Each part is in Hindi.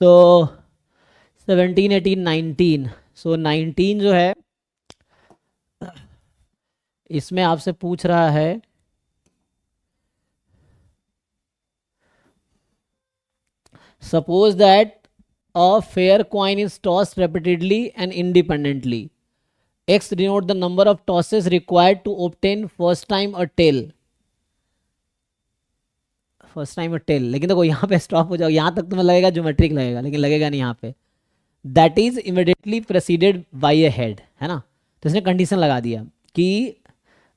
सो 17, 18, 19, सो 19 जो है इसमें आपसे पूछ रहा है suppose that a fair coin is tossed repeatedly and independently. X denote the number of tosses required to obtain first time a tail. First time tail, लेकिन देखो यहाँ पे स्टॉप हो जाओ, यहाँ तक तुम्हें लगेगा ज्योमेट्रिक लगेगा, लेकिन लगेगा नहीं यहाँ पे. That is immediately preceded by a head, है ना. तो इसने कंडीशन लगा दिया कि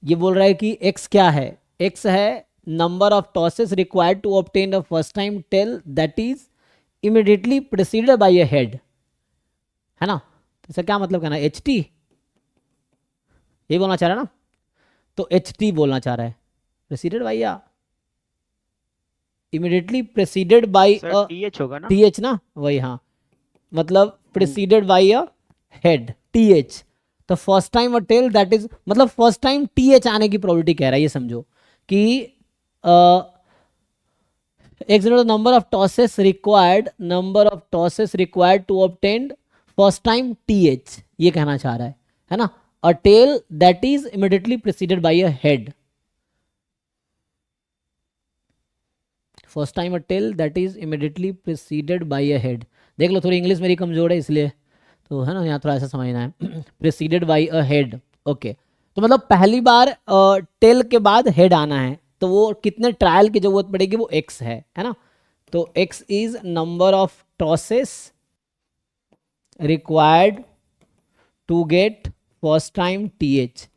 ये बोल रहा है कि एक्स क्या है, एक्स है number of tosses required to obtain the first time tail that is immediately preceded by a head, है ना. तो इसका क्या मतलब कहना है, एच टी ये बोलना चाह रहा है ना. तो एच टी बोलना चाह रहा है, प्रेसिडेड बाय या इमिडिएटली प्रेसिडेड बाय टीएच होगा ना, टीएच ना, वही. हाँ, मतलब preceded by a head T H. तो first time a tail that is, मतलब फर्स्ट टाइम टीएच आने की प्रोबेबिलिटी कह रहा है. ये समझो कि number of tosses required to obtain first time T H, ये कहना चाह रहा है ना. A tail that is immediately preceded by a head. First time a tail that is immediately preceded by a head. देख लो थोड़ी इंग्लिश मेरी कमजोर है इसलिए, तो है ना, यहाँ थोड़ा ऐसा समझना है. Preceded by a head, okay. तो मतलब पहली बार टेल के बाद हेड आना है, तो वो कितने ट्रायल की जरूरत पड़ेगी, वो एक्स है ना. तो X is number of tosses required to get first time T H.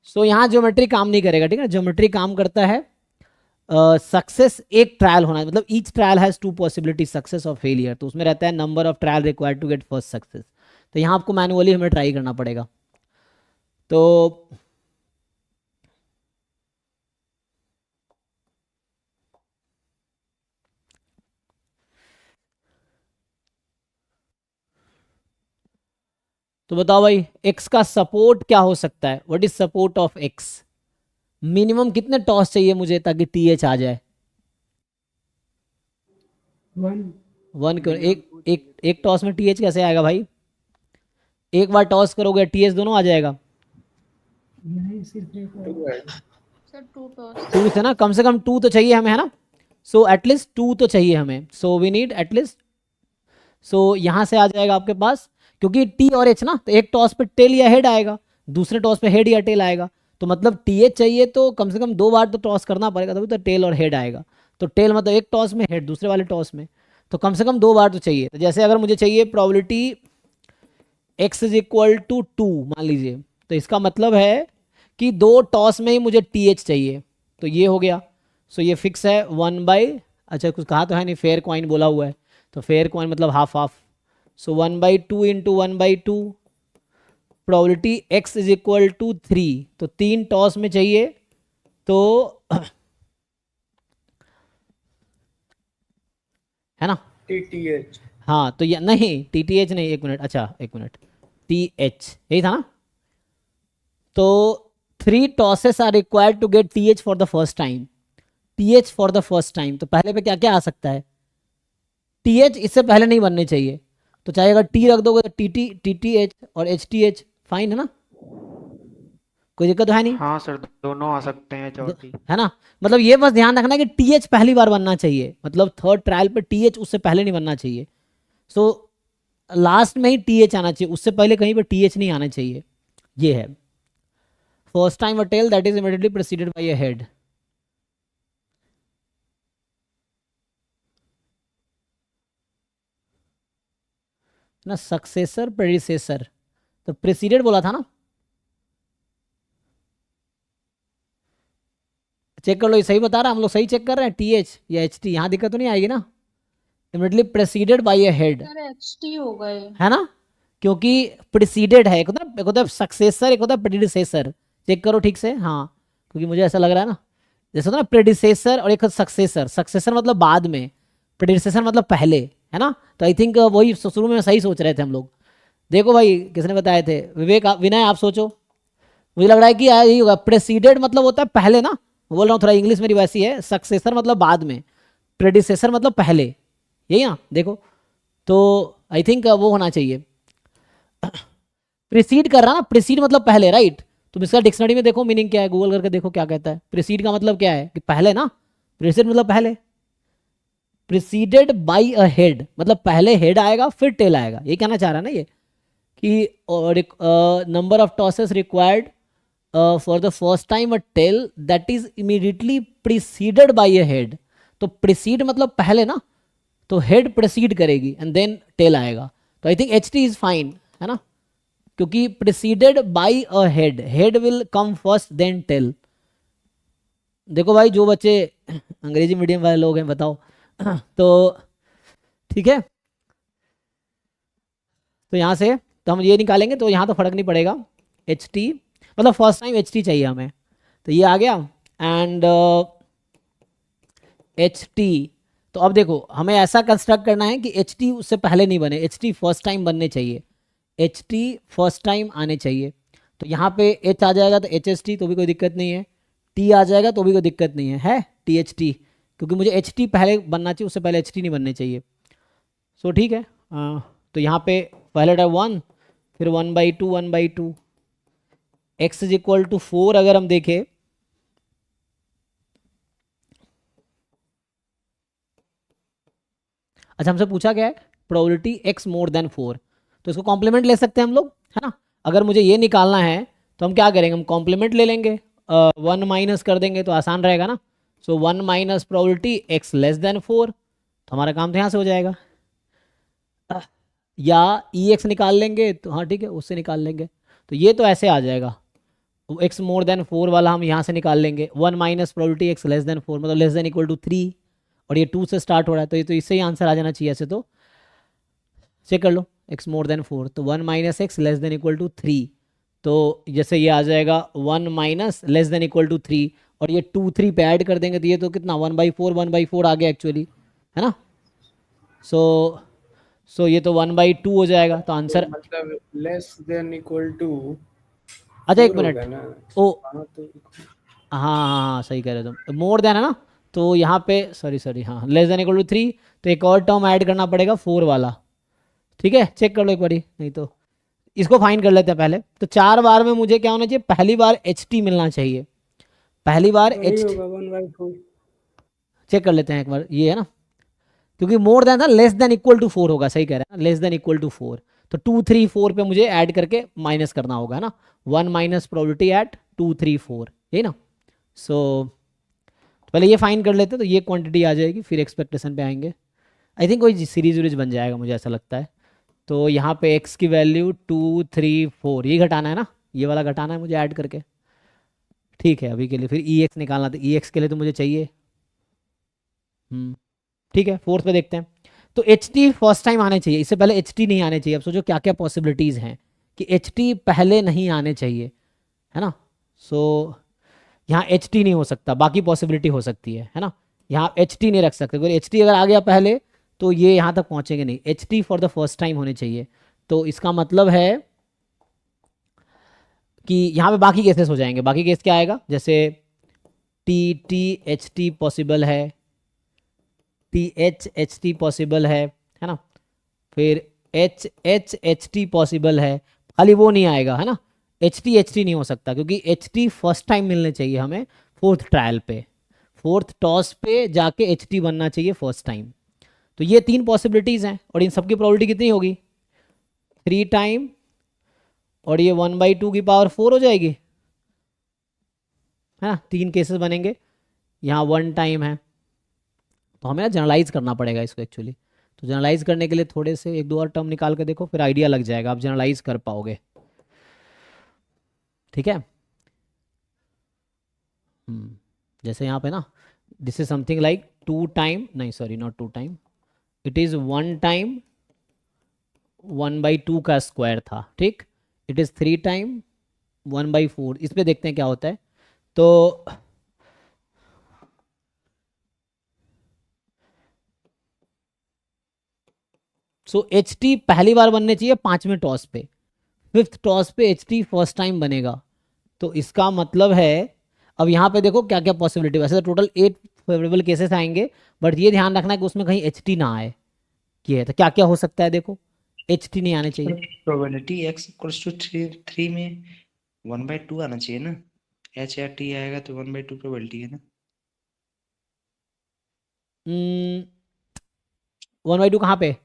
So यहाँ ज्योमेट्री काम नहीं करेगा, ठीक है. ज्योमेट्री काम करता है सक्सेस एक ट्रायल होना, मतलब each trial has two possibility success और फेलियर. तो उसमें रहता है number of trial required to get first success. तो यहाँ आपको मैनुअली हमें ट्राई करना पड़ेगा. तो बताओ भाई, एक्स का सपोर्ट क्या हो सकता है, what is support of x. Minimum कितने टॉस चाहिए मुझे ताकि टीएच आ जाए. 1 क्यों, एक टॉस में टीएच कैसे आएगा भाई. एक बार टॉस करोगे टीएच दोनों आ जाएगा. Sir 2 toss. 2 से ना, कम से कम 2 तो चाहिए हमें, है ना. सो एटलीस्ट 2 तो चाहिए हमें. सो वी नीड एटलीस्ट, सो यहाँ से आ जाएगा आपके पास, क्योंकि टी और एच ना, तो एक टॉस पे टेल या हेड आएगा, दूसरे टॉस पे हेड या टेल आएगा. तो मतलब टीएच चाहिए तो कम से कम 2 बार तो टॉस करना पड़ेगा, तभी तो टेल और हेड आएगा. तो टेल मतलब एक टॉस में, हेड दूसरे वाले टॉस में, तो कम से कम 2 बार तो चाहिए. तो जैसे अगर मुझे चाहिए probability x is equal to 2 मान लीजिए, तो इसका मतलब है कि 2 टॉस में ही मुझे टीएच चाहिए. तो ये हो गया. सो ये फिक्स है 1 बाई, अच्छा कुछ कहा तो है नहीं, फेयर कॉइन बोला हुआ है, तो फेयर कॉइन मतलब half half. So 1/2 into 1/2, probability x is equal to 3. तो 3 टॉस में चाहिए, तो है ना. टीटीएच, हाँ, तो ये नहीं टीटीएच नहीं, एक मिनट, अच्छा एक मिनट, टीएच यही था ना. तो 3 tosses are required to get TH for the first time. TH for the first time, तो पहले पे क्या क्या आ सकता है, टीएच इससे पहले नहीं बनने चाहिए. तो चाहे अगर टी रख दोगे तो टीटी, टीटीएच और एचटीएच, फाइन है ना, कोई दिक्कत तो है नहीं. हाँ सर दोनों आ सकते हैं चौथी, है ना. मतलब ये बस ध्यान रखना कि टीएच पहली बार बनना चाहिए, मतलब थर्ड ट्रायल पे टीएच उससे पहले नहीं बनना चाहिए. सो लास्ट में ही टीएच आना चाहिए, उससे पहले कहीं पर टीएच नहीं आना चाहिए. ये है first time a tail that is immediately preceded by a head. ना सक्सेसर प्रेडिसेसर, तो प्रेसिडेड बोला था ना. चेक कर लो, ये सही बता रहा है, हम लोग सही चेक कर रहे हैं. टीएच या एचटी, यहाँ दिक्कत तो नहीं आएगी ना. Immediately preceded by a head, sir HT हो गए. है ना, क्योंकि प्रेसिडेड है, एक होता है सक्सेसर, एक होता है प्रेडिसेसर. चेक करो ठीक से. हाँ, क्योंकि मुझे ऐसा लग रहा है ना, जैसे होता है ना प्रेडिसेसर और एक सक्सेसर. सक्सेसर मतलब बाद में, प्रेडिसेसर मतलब पहले, है ना. तो आई थिंक वही शुरू में सही सोच रहे थे हम लोग. देखो भाई किसने बताए थे, विवेक विनय आप सोचो. मुझे लग रहा है कि यही होगा. प्रेसिडेड मतलब होता है पहले ना, बोल रहा हूँ थोड़ा इंग्लिश मेरी वैसी है. सक्सेसर मतलब बाद में, प्रेडिसेसर मतलब पहले, यही ना. देखो तो आई थिंक वो होना चाहिए, प्रिसीड कर रहा ना, प्रिसीड मतलब पहले, राइट। तुम इसका डिक्शनरी में देखो मीनिंग क्या है, गूगल करके देखो क्या कहता है। प्रिसीड का मतलब क्या है कि पहले ना, प्रिसीड मतलब पहले, प्रिसीडेड बाई अ हेड मतलब पहले हेड आएगा फिर टेल आएगा, ये कहना चाह रहा है ना ये कि number of tosses required for the first time a tail that is immediately preceded by a head. तो प्रिसीड मतलब पहले ना, तो हेड प्रिसीड करेगी एंड देन टेल आएगा। तो I think H T is fine, है ना, क्योंकि preceded by a head, head will come first then tail. देखो भाई जो बच्चे अंग्रेजी मीडियम वाले लोग हैं बताओ तो ठीक है, तो यहाँ से तो हम ये निकालेंगे, तो यहाँ तो फर्क नहीं पड़ेगा, एच टी मतलब फर्स्ट टाइम एच टी चाहिए हमें, तो ये आ गया। एंड एच टी, तो अब देखो हमें ऐसा कंस्ट्रक्ट करना है कि एच टी उससे पहले नहीं बने, एच टी फर्स्ट टाइम बनने चाहिए, एच टी फर्स्ट टाइम आने चाहिए। तो यहाँ पे एच आ जाएगा तो एच एस टी, तो भी कोई दिक्कत नहीं है, टी आ जाएगा तो भी कोई दिक्कत नहीं है टी एच टी, क्योंकि मुझे एच टी पहले बनना चाहिए, उससे पहले एच टी नहीं बनने चाहिए। सो ठीक है, तो यहाँ पे पहले टाइप 1, फिर 1/2 1/2, एक्स इज इक्वल टू 4 अगर हम देखें, अच्छा हमसे पूछा क्या है, प्रोबेबिलिटी एक्स मोर देन 4, तो इसको कॉम्प्लीमेंट ले सकते हैं हम लोग, है ना। अगर मुझे ये निकालना है तो हम क्या करेंगे, हम कॉम्प्लीमेंट ले लेंगे, 1 माइनस कर देंगे तो आसान रहेगा ना। सो 1 minus probability x less then 4, तो हमारा काम तो यहाँ से हो जाएगा। या ई एक्स निकाल लेंगे तो हाँ ठीक है, उससे निकाल लेंगे, तो ये तो ऐसे आ जाएगा, एक्स मोर देन 4 वाला हम यहाँ से निकाल लेंगे, 1 minus probability x less then 4 मतलब लेस देन इक्वल टू 3, और ये 2 से स्टार्ट हो रहा है, तो ये तो इससे ही आंसर आ जाना चाहिए ऐसे, तो चेक कर लो, एक्स मोर देन 4 तो 1 minus X less than equal to 3, तो जैसे ये आ जाएगा 1 minus less than equal to 3, और ये 2 3 पे ऐड कर देंगे तो ये तो कितना 1/4 आ गया एक्चुअली, है ना। सो ये तो 1/2 हो जाएगा, तो आंसर मतलब लेस देन इक्वल टू, अच्छा एक मिनट, ओ हाँ हाँ हाँ सही कह रहे हो तुम, मोर देन है ना, तो यहाँ पे सॉरी हाँ लेस देन इक्वल टू 3, तो एक और टर्म ऐड करना पड़ेगा 4 वाला, ठीक है चेक कर लो एक बारी, नहीं तो इसको फाइन कर लेते हैं पहले। तो 4 बार में मुझे क्या होना चाहिए, पहली बार एच टी मिलना चाहिए, पहली बार एच टी, 1/4 चेक कर लेते हैं एक बार, ये है ना, क्योंकि मोर देन था लेस देन इक्वल टू 4 होगा, सही कह रहे हैं ना, लेस देन इक्वल टू 4, तो 2 3 4 पे मुझे ऐड करके माइनस करना होगा, है ना, 1 माइनस प्रोबेबिलिटी एट 2 3 4, यही ना। सो पहले ये फाइन कर लेते हैं, तो ये क्वांटिटी आ जाएगी, फिर एक्सपेक्टेशन पे आएंगे, आई थिंक कोई सीरीज वीरीज बन जाएगा मुझे ऐसा लगता है। तो यहाँ पे x की वैल्यू 2 3 4 ये घटाना है ना, ये वाला घटाना है मुझे ऐड करके, ठीक है अभी के लिए। फिर ई एक्स निकालना, तो ई एक्स के लिए तो मुझे चाहिए, ठीक है फोर्थ पे देखते हैं। तो एच टी फर्स्ट टाइम आने चाहिए, इससे पहले एच टी नहीं आने चाहिए। अब सोचो क्या क्या पॉसिबिलिटीज़ हैं कि एच टी पहले नहीं आने चाहिए, है ना। सो यहाँ एच टी नहीं हो सकता, बाकी पॉसिबिलिटी हो सकती है ना, यहाँ एच टी नहीं रख सकते, अगर एच टी अगर आ गया पहले तो ये यहाँ तक पहुँचेंगे नहीं, H T for the first time होने चाहिए। तो इसका मतलब है कि यहाँ पे बाकी केसेस हो जाएंगे, बाकी केस क्या आएगा, जैसे T T H tea possible है, टी एच टी पॉसिबल है ना, फिर एच एच टी पॉसिबल है, खाली वो नहीं आएगा, है ना, एच टी नहीं हो सकता, क्योंकि एच टी फर्स्ट टाइम मिलने चाहिए हमें, फोर्थ ट्रायल पे, फोर्थ टॉस पे जाके एच टी बनना चाहिए फर्स्ट टाइम। तो ये 3 पॉसिबिलिटीज़ हैं, और इन सबकी प्रोबेबिलिटी कितनी होगी, 3 टाइम, और ये 1/2 की पावर 4 हो जाएगी, है ना, 3 केसेस बनेंगे, यहाँ 1 टाइम है, तो हमें ना जनरलाइज करना पड़ेगा इसको एक्चुअली। तो जनरलाइज करने के लिए थोड़े से 1 2 और टर्म निकाल के देखो, फिर आइडिया लग जाएगा, आप जनरलाइज कर पाओगे, ठीक है। जैसे यहाँ पे ना, this is something like 2 time, नहीं sorry not 2 time, it is 1 time 1/2 का स्क्वायर था, ठीक, इट इज़ 3 टाइम 1/4, इस पे देखते हैं क्या होता है। तो सो एच टी पहली बार बनने चाहिए 5वें टॉस पे, 5th टॉस पे एच टी फर्स्ट टाइम बनेगा, तो इसका मतलब है, अब यहाँ पे देखो क्या क्या पॉसिबिलिटी, वैसे तो टोटल 8 फेवरेबल केसेस आएंगे, बट ये ध्यान रखना है कि उसमें कहीं एच टी ना आए, ये है, तो क्या क्या हो सकता है देखो, एच टी नहीं आने चाहिए। प्रोबेबिलिटी x इक्वल्स टू 3 में 1/2 आना चाहिए ना, h या t आएगा तो 1/2 प्रोबेबिलिटी है ना। 1/2 कहाँ पे?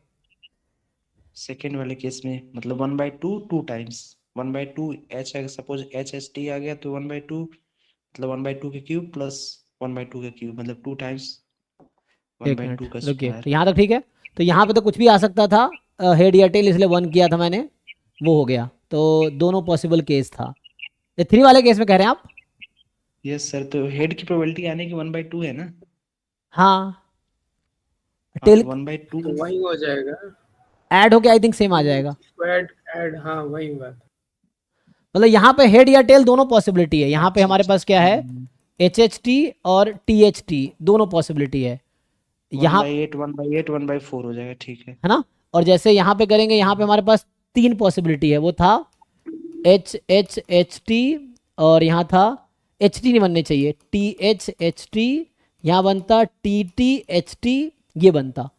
सेकेंड वाले केस में मतलब 1/2 2 टाइम्स 1/2 h अगर सपोज h h t आ गया तो 1/2 मतलब 1/2 के क्यूब प्लस 1/2 के क्यूब मतलब 2 टाइम्स एक मिनट 1/2 का रुकिए, स्क्वायर। तो यहाँ तक ठीक है। तो यहाँ पे तो कुछ भी आ सकता था, हेड या टेल, इसलिए 1 किया था मैंने, वो हो गया। तो दोनों पॉसिबल केस था। ये 3 वाले केस में कह रहे हैं आप? यस सर, तो हेड की प्रोबेबिलिटी आने की 1/2 है ना। हाँ, हाँ टेल तो 1/2 तो वही हो जाएगा। ऐड होके आई थिंक सेम आ जाएगा। ऐड ऐड हाँ वही हुआ था। मतलब यहाँ पे हेड या टेल दोनों पॉसिबिलिटी है। यहाँ पे अच्छा, हमारे पास क्या है, एच एच टी और टी एच टी दोनों पॉसिबिलिटी है यहाँ, 1/8 1/8 1/4 हो जाएगा, ठीक है। है ना। और जैसे यहाँ पे करेंगे, यहाँ पे हमारे पास 3 पॉसिबिलिटी है, वो था एच एच एच टी, और यहाँ था एच टी नहीं बनने चाहिए, टी एच एच टी, यहाँ बनता टी टी एच टी, ये बनता।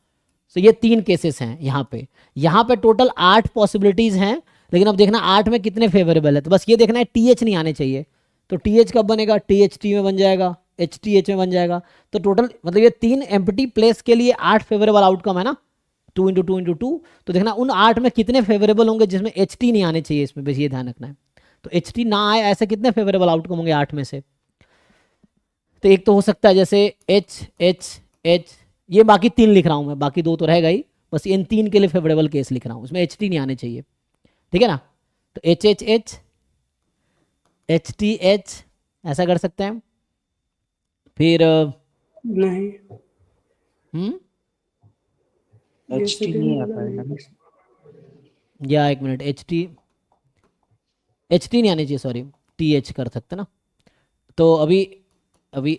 तो ये 3 केसेस हैं यहाँ पे टोटल 8 पॉसिबिलिटीज हैं। लेकिन अब देखना 8 में कितने फेवरेबल है, तो बस ये देखना है टी एच नहीं आने चाहिए। तो टी एच कब बनेगा, टी एच टी में बन जाएगा, एच टी एच में बन जाएगा। तो टोटल मतलब ये 3 एम्प्टी प्लेस के लिए 8 फेवरेबल आउटकम है ना, 2 × 2 × 2। तो देखना उन 8 में कितने फेवरेबल होंगे जिसमें एच टी नहीं आने चाहिए, इसमें बस ये ध्यान रखना है। तो एच टी ना आए ऐसे कितने फेवरेबल आउटकम होंगे 8 में से। तो एक तो हो सकता है जैसे एच एच एच, ये बाकी 3 लिख रहा हूँ मैं, बाकी 2 तो रहेगा ही, बस इन 3 के लिए फेवरेबल केस लिख रहा हूँ, इसमें एच टी नहीं आने चाहिए, ठीक है ना। तो H H H, H T H, ऐसा कर सकते हैं। फिर नहीं एच टी नहीं आ पाएगा ना। या एक मिनट, एच टी नहीं आनी चाहिए, सॉरी, टी एच कर सकते ना। तो अभी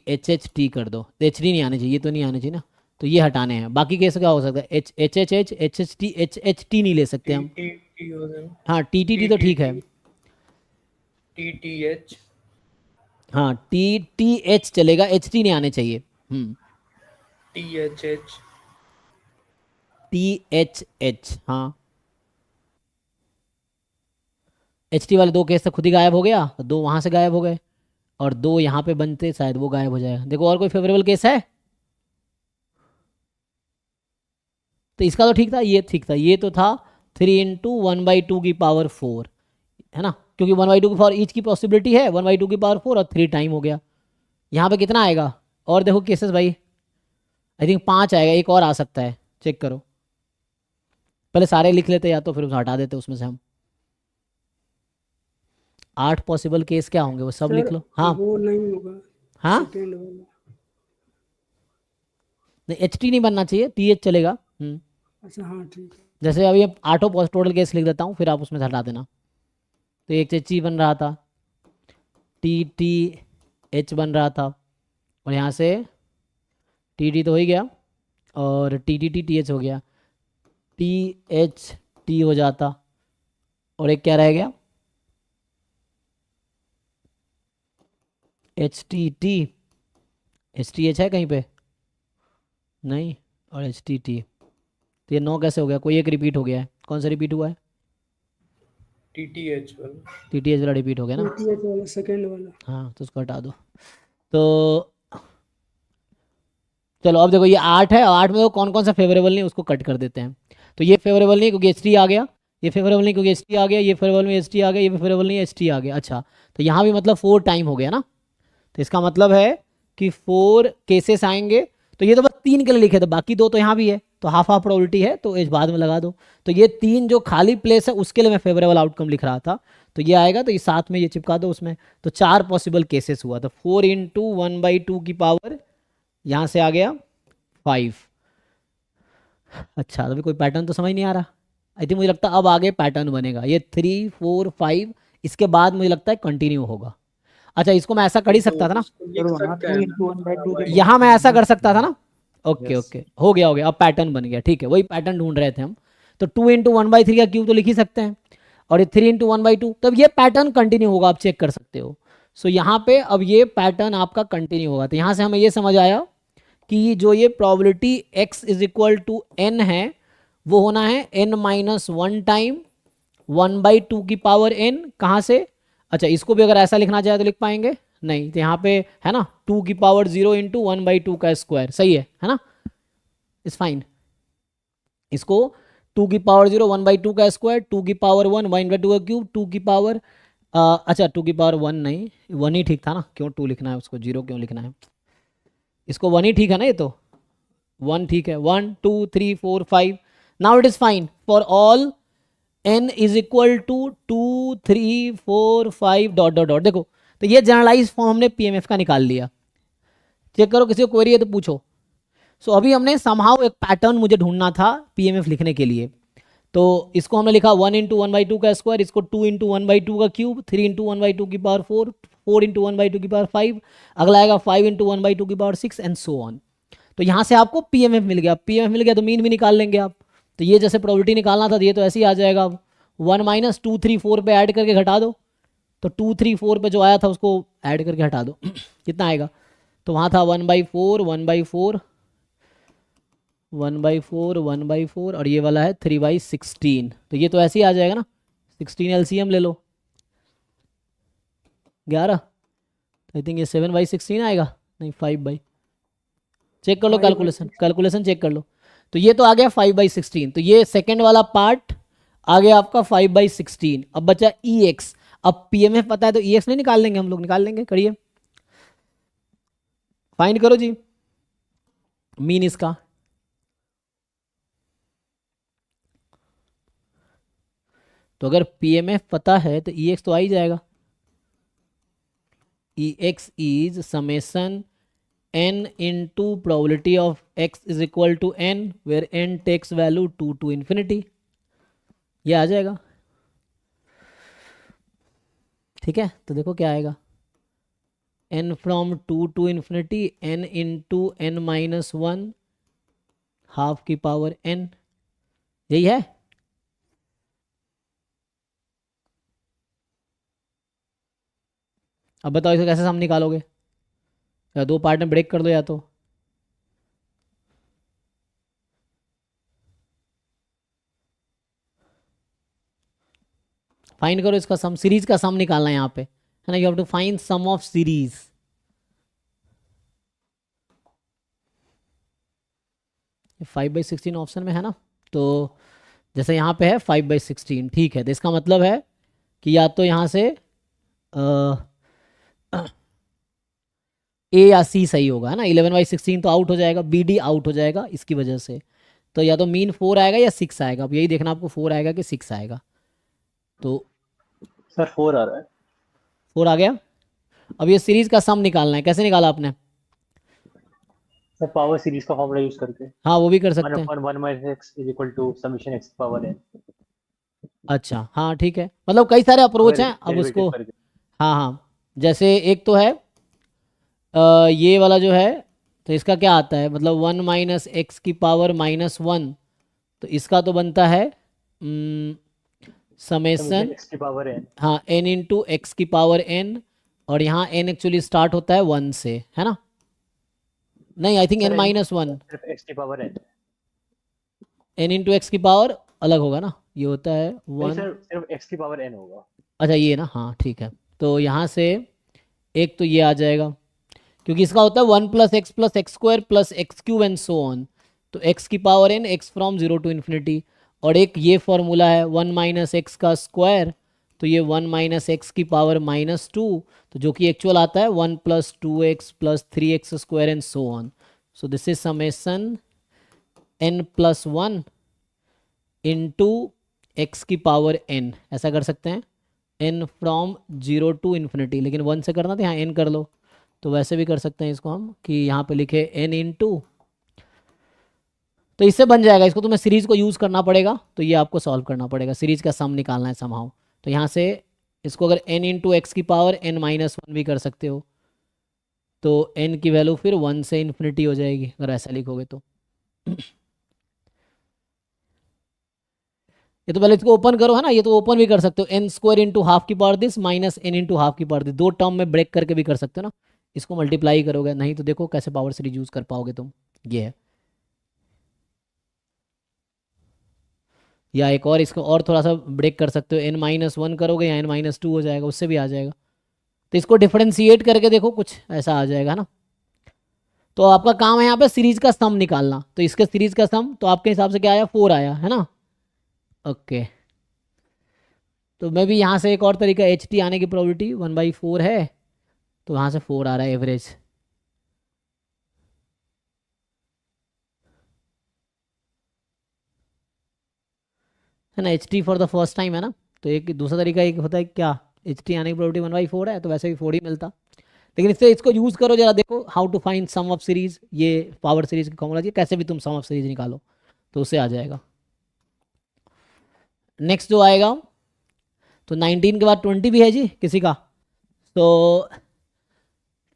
एच एच टी कर दो, एच डी नहीं आनी चाहिए, ये तो नहीं आनी चाहिए ना, तो ये हटाने हैं। बाकी कैसे क्या हो सकता है, H H H H H H T, H H T नहीं ले सकते हम। टी टी हो जाएगा। हाँ टी टी टी तो ठीक है, टी टी एच, हाँ टी टी एच चलेगा, एच टी नहीं आने चाहिए। T H H, T H H, हाँ एच टी वाले 2 केस तो खुद ही गायब हो गया, 2 वहाँ से गायब हो गए, और 2 यहाँ पे बनते, शायद वो गायब हो जाएगा। देखो और कोई फेवरेबल केस है? तो इसका तो ठीक था, ये ठीक था, ये तो था 3 × 1/2 की पावर 4, है ना, क्योंकि 1/2 की पावर ईच की पॉसिबिलिटी है, 1/2 की पावर 4 और 3 टाइम हो गया। यहाँ पे कितना आएगा, और देखो केसेस भाई, आई थिंक 5 आएगा, एक और आ सकता है, चेक करो। पहले सारे लिख लेते या तो फिर उसे हटा देते उसमें से हम। 8 पॉसिबल केस क्या होंगे वो सब लिख लो। हाँ वो नहीं होगा, हाँ, सेकंड वाला। नहीं एच टी नहीं बनना चाहिए, टी एच चलेगा। अच्छा हाँ ठीक है। जैसे अभी अब 8 टोटल केस लिख देता हूँ, फिर आप उसमें से हटा देना। तो एक एच ई बन रहा था, टी टी एच बन रहा था, और यहाँ से टी टी तो हो ही गया, और T T T T H हो गया, टी एच टी हो जाता, और एक क्या रह गया, H T T, H T H है कहीं पे नहीं, और एच टी टी। तो ये 9 कैसे हो गया, कोई एक रिपीट हो गया है, कौन सा रिपीट हुआ है, टी टी एच वाला, टी टी एच वाला रिपीट हो गया ना। टी एच वाला सेकंड वाला। हाँ तो उसको हटा दो। तो चलो अब देखो ये 8 है, और 8 में तो कौन कौन सा फेवरेबल नहीं उसको कट कर देते हैं। तो ये फेवरेबल नहीं क्योंकि एच टी आ गया, ये फेवरेबल नहीं क्योंकि एच टी आ गया, ये फेवरेबल नहीं एच टी आ गया, ये फेवरेबल नहीं एच टी आ गया। अच्छा तो यहाँ भी मतलब 4 टाइम हो गया ना, तो इसका मतलब है कि 4 केसेस आएंगे। तो ये तो बस 3 के लिए लिखे थे, बाकी 2 तो यहाँ भी है, तो हाफ हाफ प्रोबेबिलिटी है, तो एच बाद में लगा दो। तो ये 3 जो खाली प्लेस है उसके लिए मैं फेवरेबल आउटकम लिख रहा था, तो ये आएगा, तो ये साथ में ये चिपका दो उसमें। तो 4 पॉसिबल केसेस हुआ, तो 4 × 1/2 की पावर यहाँ से आ गया 5। अच्छा अभी कोई पैटर्न तो समझ नहीं आ रहा, आई थिंक मुझे लगता है अब आगे पैटर्न बनेगा, ये 3 4 5, इसके बाद मुझे लगता है कंटिन्यू होगा। अच्छा इसको मैं ऐसा कर ही सकता था ना, लिख सकते हैं ना। यहाँ मैं ऐसा कर सकता था ना। Okay Yes. ओके हो गया अब पैटर्न बन गया, ठीक है, वही पैटर्न ढूंढ रहे थे हम। तो 2 × 1/3 का क्यूब तो लिख ही सकते हैं, और ये 3 × 1/2, तब ये पैटर्न कंटिन्यू होगा, आप चेक कर सकते हो। सो यहाँ पे अब ये पैटर्न आपका कंटिन्यू होगा। तो यहाँ से हमें ये समझ आया कि जो ये प्रोबेबिलिटी x = n है, वो होना है n-1 टाइम 1/2 की पावर n, कहाँ से, अच्छा इसको भी अगर ऐसा लिखना चाहे तो लिख पाएंगे, नहीं तो यहाँ पे है ना 2 की पावर 0 इंटू 1/2 का स्क्वायर, सही है ना, इज फाइन। इसको 2 की पावर 0 1/2 का स्क्वायर, 2 की पावर 1 1/2 का क्यूब, 2 की पावर अच्छा 2 की पावर 1 नहीं, 1 ही ठीक था ना, क्यों 2 लिखना है, उसको 0 क्यों लिखना है, इसको 1 ही ठीक है ना, ये तो 1 ठीक है, 1 2 3 4 5, now it is fine for all n is equal to 2 3 4 5 dot dot dot. देखो तो ये जनरलाइज फॉर्म हमने पीएमएफ का निकाल लिया। चेक करो, किसी को क्वेरी है तो पूछो। सो अभी हमने समहाउ एक पैटर्न मुझे ढूंढना था पीएमएफ लिखने के लिए, तो इसको हमने लिखा 1 इंटू 1/2 का स्क्वायर, इसको 2 इंटू 1/2 का क्यूब, 3 इंटू 1/2 की पावर 4, 4 इंटू 1/2 की पावर 5, अगला आएगा 5 इंटू 1/2 की पावर 6 एंड सो ऑन। तो यहाँ से आपको पीएमएफ मिल गया, पीएमएफ मिल गया तो मीन भी निकाल लेंगे आप। तो ये जैसे प्रोबेबिलिटी निकालना था, ये तो ऐसे ही आ जाएगा। अब 1 माइनस 2 3 4 पे ऐड करके घटा दो, तो 2 3 4 पे जो आया था उसको ऐड करके हटा दो कितना आएगा, तो वहाँ था 1/4 1/4 1/4 1/4 और ये वाला है 3/16। तो ये तो ऐसे ही आ जाएगा ना, 16 एलसीएम ले लो 11, आई थिंक ये 7/16 आएगा, नहीं 5/, चेक कर लो कैलकुलेशन चेक कर लो। तो ये तो आ गया 5/16, तो ये सेकेंड वाला पार्ट आ गया आपका 5/16। अब बचा EX, अब पीएमएफ पता है तो EX नहीं निकाल लेंगे हम लोग, निकाल लेंगे, करिए फाइंड करो जी मीन इसका। तो अगर पीएमएफ पता है तो EX तो आ ही जाएगा। EX is summation n into probability of x is equal to n where n takes value 2 to infinity, ये आ जाएगा। ठीक है, तो देखो क्या आएगा, n from 2 to infinity n into n minus 1 half की पावर n, यही है। अब बताओ इसे कैसे हम निकालोगे, या दो पार्ट में ब्रेक कर दो, या तो फाइंड करो इसका सम, सीरीज का सम निकालना है यहाँ पे, है ना, you have to find sum of series. ये 5/16 ऑप्शन में है ना, तो जैसे यहाँ पे है 5/16, ठीक है, तो इसका मतलब है कि या तो यहाँ से ए या सी सही होगा, है ना। 11/16 तो आउट हो जाएगा, BD आउट हो जाएगा इसकी वजह से, तो या तो मीन 4 आएगा या 6 आएगा। अब यही देखना आपको 4 आएगा कि 6 आएगा। तो सर 4 आ रहा है। 4 आ गया। अब ये सीरीज का सम निकालना है, कैसे निकाला आपने? सर पावर सीरीज का फॉर्मूला यूज करके। हाँ वो भी कर सकते हैं। 1/1 minus x is equal to summation x power n। अच्छा हाँ ठीक है, मतलब कई सारे अप्रोच हैं। अब उसको हाँ हाँ, जैसे एक तो है ये वाला जो है, तो इसका क्या आता है, मतलब 1 माइनस एक्स की पावर -1, तो इसका तो बनता है समेसन x की पावर n। हाँ n इंटू एक्स की पावर n, और यहाँ n एक्चुअली स्टार्ट होता है 1 से, है ना, नहीं आई थिंक n -1, सिर्फ x की power n, n into x की पावर अलग होगा ना, ये होता है 1, सर सिर्फ x की पावर n होगा। अच्छा ये ना, हाँ ठीक है। तो यहाँ से एक तो ये आ जाएगा, क्योंकि इसका होता है 1 + x + x² + x³ and so on, तो x की power n x from 0 to infinity। और एक ये फॉर्मूला है 1 माइनस एक्स का स्क्वायर, तो ये 1 माइनस एक्स की पावर -2, तो जो कि एक्चुअल आता है 1 + 2x + 3x² and so on. So this is summation n + 1 into x की पावर n, ऐसा कर सकते हैं, n फ्रॉम 0 to infinity, लेकिन 1 से करना था, यहाँ n कर लो, तो वैसे भी कर सकते हैं इसको हम कि यहाँ पे लिखे n इंटू, तो इससे बन जाएगा। इसको तुम्हें सीरीज को यूज़ करना पड़ेगा, तो ये आपको सॉल्व करना पड़ेगा, सीरीज का सम निकालना है समहाउ। तो यहाँ से इसको अगर n इंटू एक्स की पावर n -1 भी कर सकते हो, तो n की वैल्यू फिर 1 से इन्फिनिटी हो जाएगी अगर ऐसा लिखोगे तो। ये तो पहले इसको ओपन करो, है ना, ये तो ओपन भी कर सकते हो, n² इंटू हाफ की power this minus n into half की पावर दिस, दो टर्म में ब्रेक करके भी कर सकते हो ना, इसको मल्टीप्लाई करोगे, नहीं तो देखो कैसे पावर सीरीज यूज कर पाओगे तुम, ये है। या एक और इसको और थोड़ा सा ब्रेक कर सकते हो, n-1 करोगे या n-2 हो जाएगा, उससे भी आ जाएगा। तो इसको डिफरेंशिएट करके देखो, कुछ ऐसा आ जाएगा ना। तो आपका काम है यहाँ पे सीरीज का सम निकालना। तो इसके सीरीज का सम तो आपके हिसाब से क्या आया, 4 आया है ना। ओके, तो मैं भी यहाँ से एक और तरीका, HT आने की प्रोबेबिलिटी 1/4 है, तो वहाँ से 4 आ रहा है एवरेज। है ना, HT for the first time है ना। तो एक दूसरा तरीका एक होता है क्या, HT आने की प्रोबेबिलिटी 1/4 है, तो वैसे भी 4 ही मिलता। लेकिन इससे इसको यूज़ करो जरा, देखो how to find sum of series, ये पावर सीरीज की फॉर्मूला, कैसे भी तुम सम ऑफ सीरीज निकालो तो उससे आ जाएगा। नेक्स्ट जो आएगा, तो 19 के बाद 20 भी है जी किसी का, तो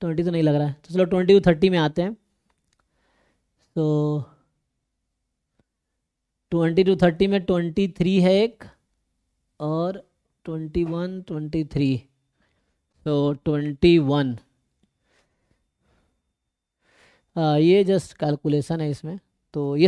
20 तो नहीं लग रहा है, तो चलो 20 to 30 में आते हैं। तो 20 to 30 में 23 है एक, और 21, 23, तो 21, ये जस्ट कैलकुलेशन है इसमें, तो ये सब